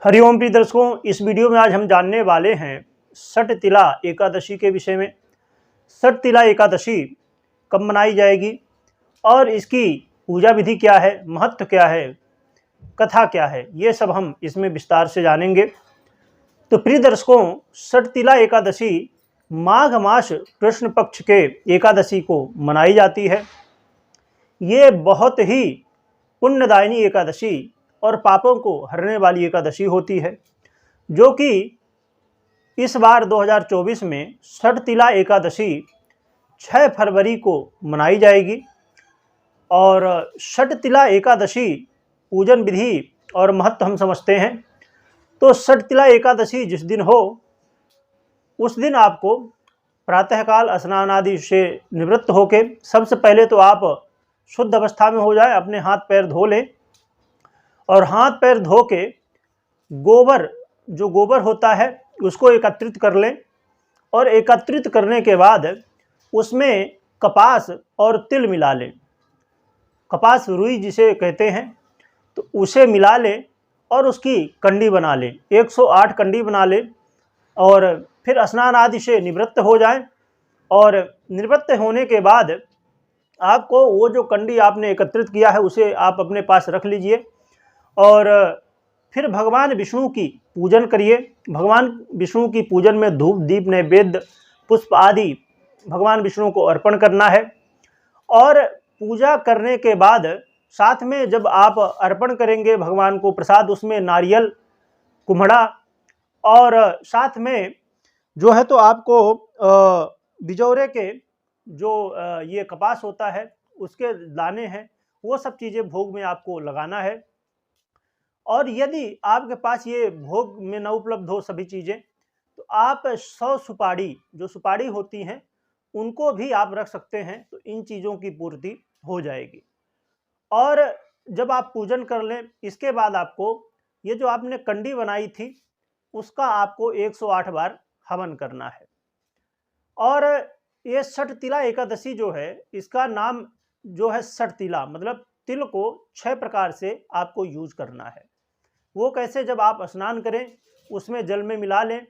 हरिओम प्रिय दर्शकों, इस वीडियो में आज हम जानने वाले हैं षटतिला एकादशी के विषय में। षटतिला एकादशी कब मनाई जाएगी और इसकी पूजा विधि क्या है, महत्व क्या है, कथा क्या है, ये सब हम इसमें विस्तार से जानेंगे। तो प्रिय दर्शकों, षटतिला एकादशी माघ मास कृष्ण पक्ष के एकादशी को मनाई जाती है। ये बहुत ही पुण्यदायिनी एकादशी और पापों को हरने वाली एकादशी होती है, जो कि इस बार 2024 में षटतिला एकादशी 6 फरवरी को मनाई जाएगी। और षटतिला एकादशी पूजन विधि और महत्व हम समझते हैं। तो षटतिला एकादशी जिस दिन हो उस दिन आपको प्रातःकाल स्नान आदि से निवृत्त होकर सबसे पहले तो आप शुद्ध अवस्था में हो जाए, अपने हाथ पैर धो लें और हाथ पैर धो के गोबर होता है उसको एकत्रित कर लें। और एकत्रित करने के बाद उसमें कपास और तिल मिला लें। कपास रुई जिसे कहते हैं, तो उसे मिला लें और उसकी कंडी बना लें, 108 कंडी बना लें। और फिर स्नान आदि से निवृत्त हो जाएं। और निवृत्त होने के बाद आपको वो जो कंडी आपने एकत्रित किया है उसे आप अपने पास रख लीजिए और फिर भगवान विष्णु की पूजन करिए। भगवान विष्णु की पूजन में धूप दीप नैवेद्य पुष्प आदि भगवान विष्णु को अर्पण करना है। और पूजा करने के बाद साथ में जब आप अर्पण करेंगे भगवान को प्रसाद, उसमें नारियल, कुम्हड़ा और साथ में जो है तो आपको बिजौरे के जो ये कपास होता है उसके दाने हैं, वो सब चीज़ें भोग में आपको लगाना है। और यदि आपके पास ये भोग में न उपलब्ध हो सभी चीज़ें, तो आप 100 सुपारी, जो सुपारी होती हैं, उनको भी आप रख सकते हैं, तो इन चीज़ों की पूर्ति हो जाएगी। और जब आप पूजन कर लें, इसके बाद आपको ये जो आपने कंडी बनाई थी उसका आपको 108 बार हवन करना है। और ये षटतिला एकादशी जो है, इसका नाम जो है षटतिला, मतलब तिल को 6 प्रकार से आपको यूज करना है। वो कैसे? जब आप स्नान करें उसमें जल में मिला लें,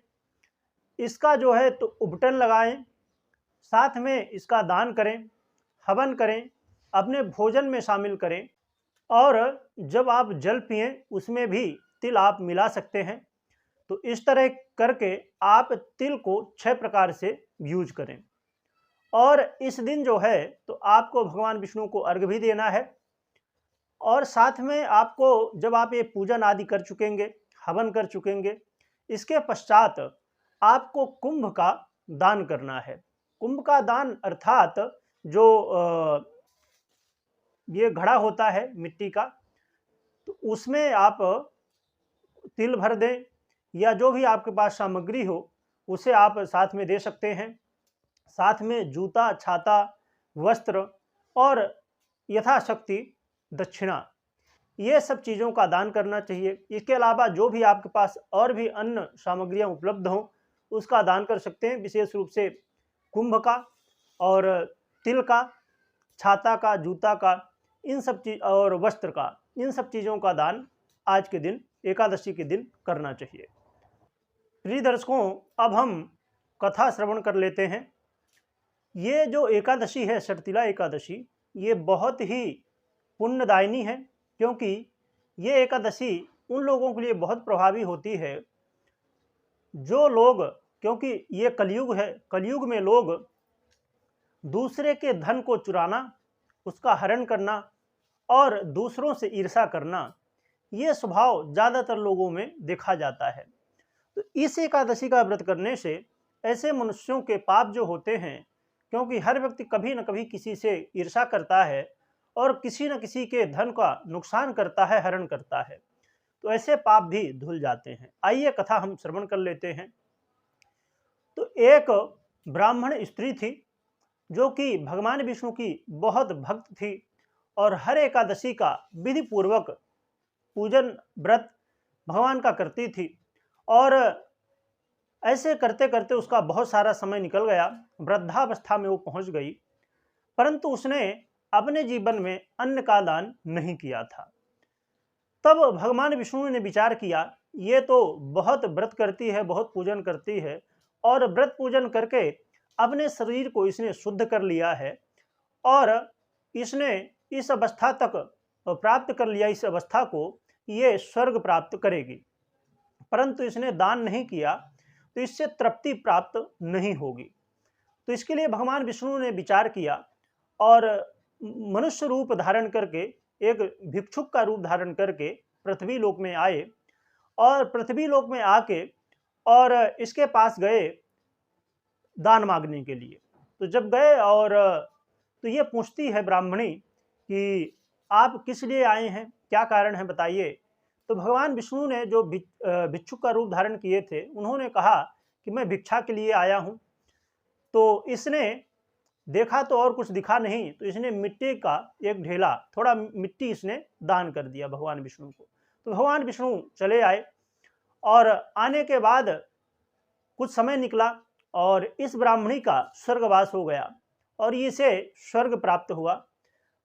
इसका जो है तो उबटन लगाएं, साथ में इसका दान करें, हवन करें, अपने भोजन में शामिल करें। और जब आप जल पिएं उसमें भी तिल आप मिला सकते हैं। तो इस तरह करके आप तिल को 6 प्रकार से यूज करें। और इस दिन जो है तो आपको भगवान विष्णु को अर्घ्य भी देना है। और साथ में आपको जब आप ये पूजन आदि कर चुकेंगे, हवन कर चुकेंगे, इसके पश्चात आपको कुंभ का दान करना है। कुंभ का दान अर्थात जो ये घड़ा होता है मिट्टी का, तो उसमें आप तिल भर दें या जो भी आपके पास सामग्री हो उसे आप साथ में दे सकते हैं। साथ में जूता, छाता, वस्त्र और यथाशक्ति दक्षिणा, ये सब चीज़ों का दान करना चाहिए। इसके अलावा जो भी आपके पास और भी अन्य सामग्रियां उपलब्ध हों उसका दान कर सकते हैं। विशेष रूप से कुंभ का और तिल का, छाता का, जूता का, इन सब चीज़ और वस्त्र का, इन सब चीज़ों का दान आज के दिन, एकादशी के दिन करना चाहिए। प्रिय दर्शकों, अब हम कथा श्रवण कर लेते हैं। ये जो एकादशी है षटतिला एकादशी, ये बहुत ही पुण्यदायिनी है, क्योंकि ये एकादशी उन लोगों के लिए बहुत प्रभावी होती है जो लोग, क्योंकि ये कलयुग है, कलयुग में लोग दूसरे के धन को चुराना, उसका हरण करना और दूसरों से ईर्ष्या करना, ये स्वभाव ज़्यादातर लोगों में देखा जाता है। तो इस एकादशी का व्रत करने से ऐसे मनुष्यों के पाप जो होते हैं, क्योंकि हर व्यक्ति कभी न कभी किसी से ईर्ष्या करता है और किसी न किसी के धन का नुकसान करता है, हरण करता है, तो ऐसे पाप भी धुल जाते हैं। आइए कथा हम श्रवण कर लेते हैं। तो एक ब्राह्मण स्त्री थी जो कि भगवान विष्णु की बहुत भक्त थी और हर एकादशी का विधि पूर्वक पूजन व्रत भगवान का करती थी। और ऐसे करते करते उसका बहुत सारा समय निकल गया, वृद्धावस्था में वो पहुंच गई, परंतु उसने अपने जीवन में अन्न का दान नहीं किया था। तब भगवान विष्णु ने विचार किया ये तो बहुत व्रत करती है, बहुत पूजन करती है और व्रत पूजन करके अपने शरीर को इसने शुद्ध कर लिया है और इसने इस अवस्था तक प्राप्त कर लिया, इस अवस्था को ये स्वर्ग प्राप्त करेगी। परंतु इसने दान नहीं किया तो इससे तृप्ति प्राप्त नहीं होगी। तो इसके लिए भगवान विष्णु ने विचार किया और मनुष्य रूप धारण करके, एक भिक्षुक का रूप धारण करके पृथ्वी लोक में आए और पृथ्वी लोक में आके और इसके पास गए दान मांगने के लिए। तो जब गए और तो ये पूछती है ब्राह्मणी कि आप किस लिए आए हैं, क्या कारण है बताइए। तो भगवान विष्णु ने जो भिक्षुक का रूप धारण किए थे, उन्होंने कहा कि मैं भिक्षा के लिए आया हूँ। तो इसने देखा तो और कुछ दिखा नहीं, तो इसने मिट्टी का एक ढेला, थोड़ा मिट्टी इसने दान कर दिया भगवान विष्णु को। तो भगवान विष्णु चले आए और आने के बाद कुछ समय निकला और इस ब्राह्मणी का स्वर्गवास हो गया और इसे स्वर्ग प्राप्त हुआ।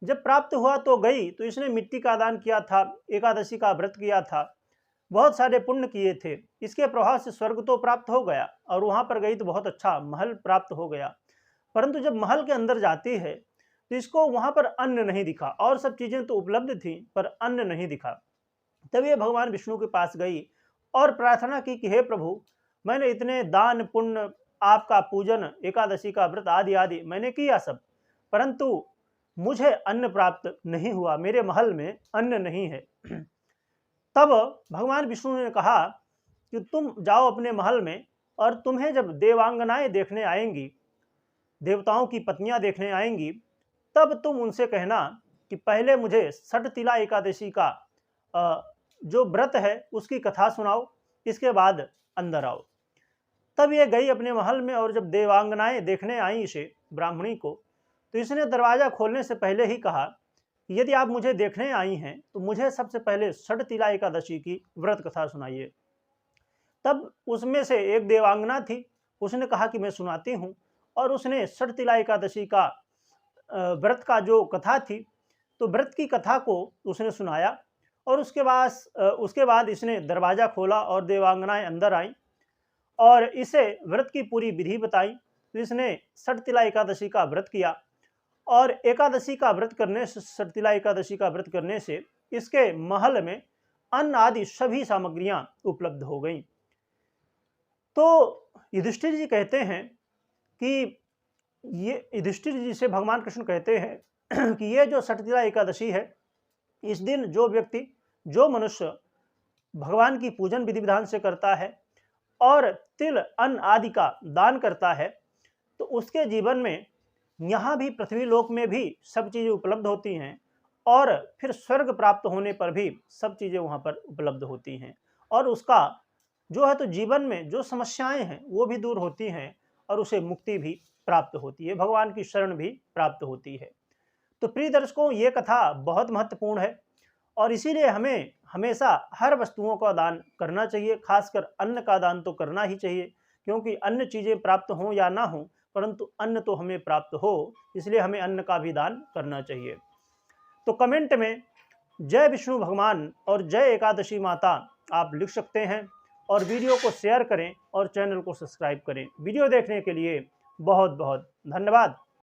जब प्राप्त हुआ तो गई, तो इसने मिट्टी का दान किया था, एकादशी का व्रत किया था, बहुत सारे पुण्य किए थे, इसके प्रभाव से स्वर्ग तो प्राप्त हो गया और वहाँ पर गई तो बहुत अच्छा महल प्राप्त हो गया। परंतु जब महल के अंदर जाती है तो इसको वहाँ पर अन्न नहीं दिखा, और सब चीज़ें तो उपलब्ध थी पर अन्न नहीं दिखा। तब ये भगवान विष्णु के पास गई और प्रार्थना की कि हे प्रभु, मैंने इतने दान पुण्य, आपका पूजन, एकादशी का व्रत आदि आदि मैंने किया सब, परंतु मुझे अन्न प्राप्त नहीं हुआ, मेरे महल में अन्न नहीं है। तब भगवान विष्णु ने कहा कि तुम जाओ अपने महल में और तुम्हें जब देवांगनाएं देखने आएंगी, देवताओं की पत्नियां देखने आएंगी, तब तुम उनसे कहना कि पहले मुझे षटतिला एकादशी का जो व्रत है उसकी कथा सुनाओ, इसके बाद अंदर आओ। तब ये गई अपने महल में और जब देवांगनाएं देखने आई इसे, ब्राह्मणी को, तो इसने दरवाज़ा खोलने से पहले ही कहा कि यदि आप मुझे देखने आई हैं तो मुझे सबसे पहले षटतिला एकादशी की व्रत कथा सुनाइए। तब उसमें से एक देवांगना थी, उसने कहा कि मैं सुनाती हूँ, और उसने षटतिला एकादशी का व्रत का जो कथा थी, तो व्रत की कथा को उसने सुनाया और उसके बाद इसने दरवाज़ा खोला और देवांगनाएं अंदर आईं और इसे व्रत की पूरी विधि बताई। तो इसने षटतिला एकादशी का व्रत किया और एकादशी का व्रत करने से, षटतिला एकादशी का व्रत करने से इसके महल में अन्न आदि सभी सामग्रियां उपलब्ध हो गईं। तो युधिष्ठिर जी कहते हैं कि युधिष्ठिर जी से भगवान कृष्ण कहते हैं कि ये जो षटतिला एकादशी है, इस दिन जो व्यक्ति, जो मनुष्य भगवान की पूजन विधि विधान से करता है और तिल अन्न आदि का दान करता है, तो उसके जीवन में यहाँ भी पृथ्वी लोक में भी सब चीज़ें उपलब्ध होती हैं और फिर स्वर्ग प्राप्त होने पर भी सब चीज़ें वहाँ पर उपलब्ध होती हैं और उसका जो है तो जीवन में जो समस्याएं हैं वो भी दूर होती हैं और उसे मुक्ति भी प्राप्त होती है, भगवान की शरण भी प्राप्त होती है। तो प्रिय दर्शकों, ये कथा बहुत महत्वपूर्ण है और इसीलिए हमें हमेशा हर वस्तुओं का दान करना चाहिए, खासकर अन्न का दान तो करना ही चाहिए, क्योंकि अन्य चीज़ें प्राप्त हों या ना हों, परंतु अन्न तो हमें प्राप्त हो, इसलिए हमें अन्न का भी दान करना चाहिए। तो कमेंट में जय विष्णु भगवान और जय एकादशी माता आप लिख सकते हैं और वीडियो को शेयर करें और चैनल को सब्सक्राइब करें। वीडियो देखने के लिए बहुत बहुत धन्यवाद।